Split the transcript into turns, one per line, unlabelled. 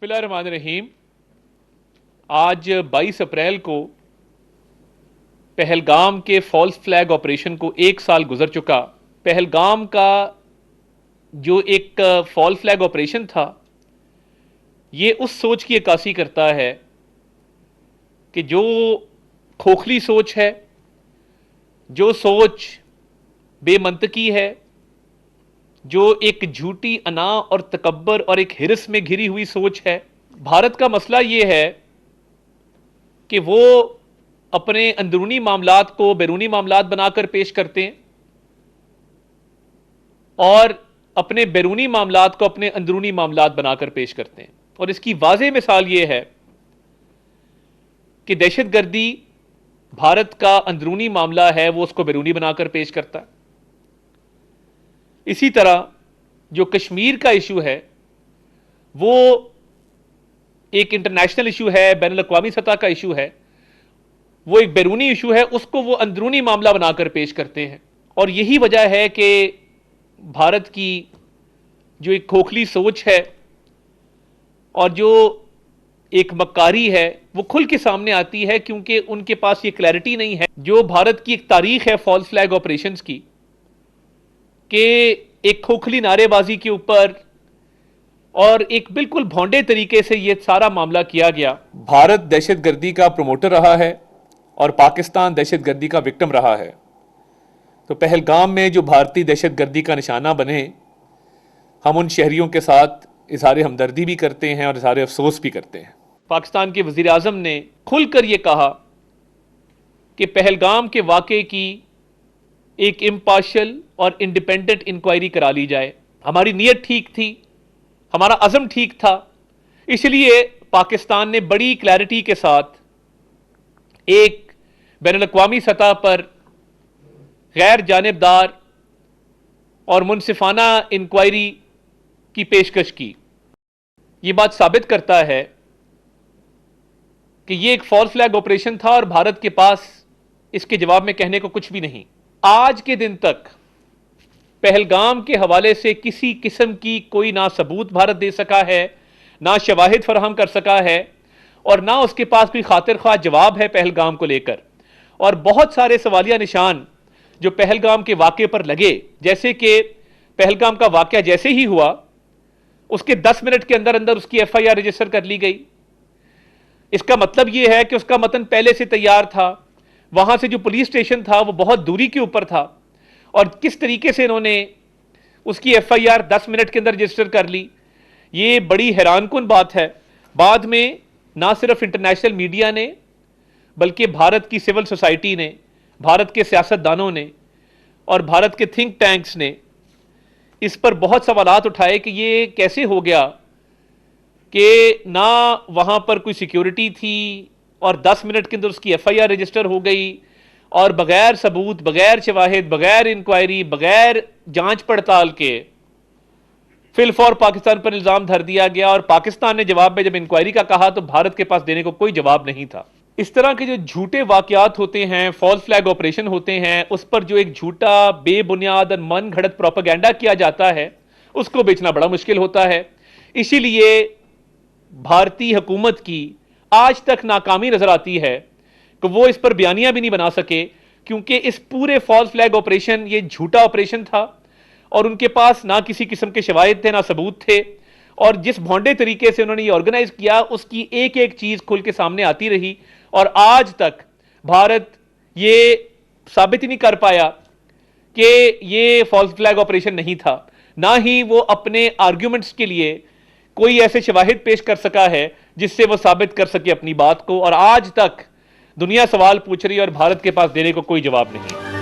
बिस्मिल्लाहिर्रहमानिर्रहीम। आज 22 अप्रैल को पहलगाम के फॉल्स फ्लैग ऑपरेशन को एक साल गुजर चुका। पहलगाम का जो एक फॉल्स फ्लैग ऑपरेशन था, ये उस सोच की अक्कासी करता है कि जो खोखली सोच है, जो सोच बेमंतकी है, जो एक झूठी अना और तकब्बर और एक हिरस में घिरी हुई सोच है। भारत का मसला ये है कि वो अपने अंदरूनी मामलात को बैरूनी मामलात बनाकर पेश करते हैं और अपने बैरूनी मामलात को अपने अंदरूनी मामलात बनाकर पेश करते हैं। और इसकी वाज़ेह मिसाल ये है कि दहशतगर्दी भारत का अंदरूनी मामला है, वो उसको बैरूनी बनाकर पेश करता है। इसी तरह जो कश्मीर का इशू है, वो एक इंटरनेशनल इशू है, बैनुल अक़वामी सतह का इशू है, वो एक बैरूनी इशू है, उसको वो अंदरूनी मामला बनाकर पेश करते हैं। और यही वजह है कि भारत की जो एक खोखली सोच है और जो एक मक्कारी है, वो खुल के सामने आती है, क्योंकि उनके पास ये क्लैरिटी नहीं है। जो भारत की एक तारीख है फॉल्स फ्लैग ऑपरेशंस की, कि एक खोखली नारेबाजी के ऊपर और एक बिल्कुल भोंडे तरीके से ये सारा मामला किया गया। भारत दहशतगर्दी का प्रमोटर रहा है और पाकिस्तान दहशतगर्दी का विक्टिम रहा है। तो पहलगाम में जो भारतीय दहशतगर्दी का निशाना बने, हम उन शहरियों के साथ इज़हार हमदर्दी भी करते हैं और इज़हार अफसोस भी करते हैं। पाकिस्तान के वज़ीर आज़म ने खुलकर ये कहा कि पहलगाम के वाक़े की एक इम्पार्शियल और इंडिपेंडेंट इंक्वायरी करा ली जाए। हमारी नीयत ठीक थी, हमारा अज़म ठीक था, इसलिए पाकिस्तान ने बड़ी क्लैरिटी के साथ एक बैनुल अक़वामी सतह पर गैर जानिबदार और मुनसिफाना इंक्वायरी की पेशकश की। ये बात साबित करता है कि ये एक फॉल्स फ्लैग ऑपरेशन था और भारत के पास इसके जवाब में कहने को कुछ भी नहीं। आज के दिन तक पहलगाम के हवाले से किसी किस्म की कोई ना सबूत भारत दे सका है, ना शवाहिद फराहम कर सका है, और ना उसके पास कोई खातिर ख्वाह जवाब है पहलगाम को लेकर। और बहुत सारे सवालिया निशान जो पहलगाम के वाक़े पर लगे, जैसे कि पहलगाम का वाक़या जैसे ही हुआ उसके 10 मिनट के अंदर अंदर उसकी FIR रजिस्टर कर ली गई। इसका मतलब यह है कि उसका मतन पहले से तैयार था, वहां से जो पुलिस स्टेशन था वो बहुत दूरी के ऊपर था, और किस तरीके से इन्होंने उसकी FIR 10 मिनट के अंदर रजिस्टर कर ली, ये बड़ी हैरानकुन बात है। बाद में ना सिर्फ इंटरनेशनल मीडिया ने, बल्कि भारत की सिविल सोसाइटी ने, भारत के सियासतदानों ने और भारत के थिंक टैंक्स ने इस पर बहुत सवालात उठाए कि ये कैसे हो गया कि ना वहाँ पर कोई सिक्योरिटी थी और 10 मिनट के अंदर उसकी FIR रजिस्टर हो गई, और बगैर सबूत, बगैर शवाहिद, बगैर इंक्वायरी, बगैर जांच पड़ताल के फिल फॉर पाकिस्तान पर इल्ज़ाम धर दिया गया। और पाकिस्तान ने जवाब में जब इंक्वायरी का कहा तो भारत के पास देने को कोई जवाब नहीं था। इस तरह के जो झूठे वाक़यात होते हैं, फॉल्स फ्लैग ऑपरेशन होते हैं, उस पर जो एक झूठा, बेबुनियाद और मन घड़त प्रोपेगेंडा किया जाता है, उसको बेचना बड़ा मुश्किल होता है। इसीलिए भारतीय हुकूमत की आज तक नाकामी नजर आती है कि वो इस पर बयानियां भी नहीं बना सके, क्योंकि इस पूरे फॉल्स फ्लैग ऑपरेशन, ये झूठा ऑपरेशन था और उनके पास ना किसी किस्म के शवाहिद थे, ना सबूत थे, और जिस भोंडे तरीके से उन्होंने ये ऑर्गेनाइज किया, उसकी एक एक चीज खुल के सामने आती रही। और आज तक भारत ये साबित ही नहीं कर पाया कि ये फॉल्स फ्लैग ऑपरेशन नहीं था, ना ही वो अपने आर्ग्यूमेंट्स के लिए कोई ऐसे शवाहिद पेश कर सका है जिससे वो साबित कर सके अपनी बात को। और आज तक दुनिया सवाल पूछ रही है और भारत के पास देने को कोई जवाब नहीं है।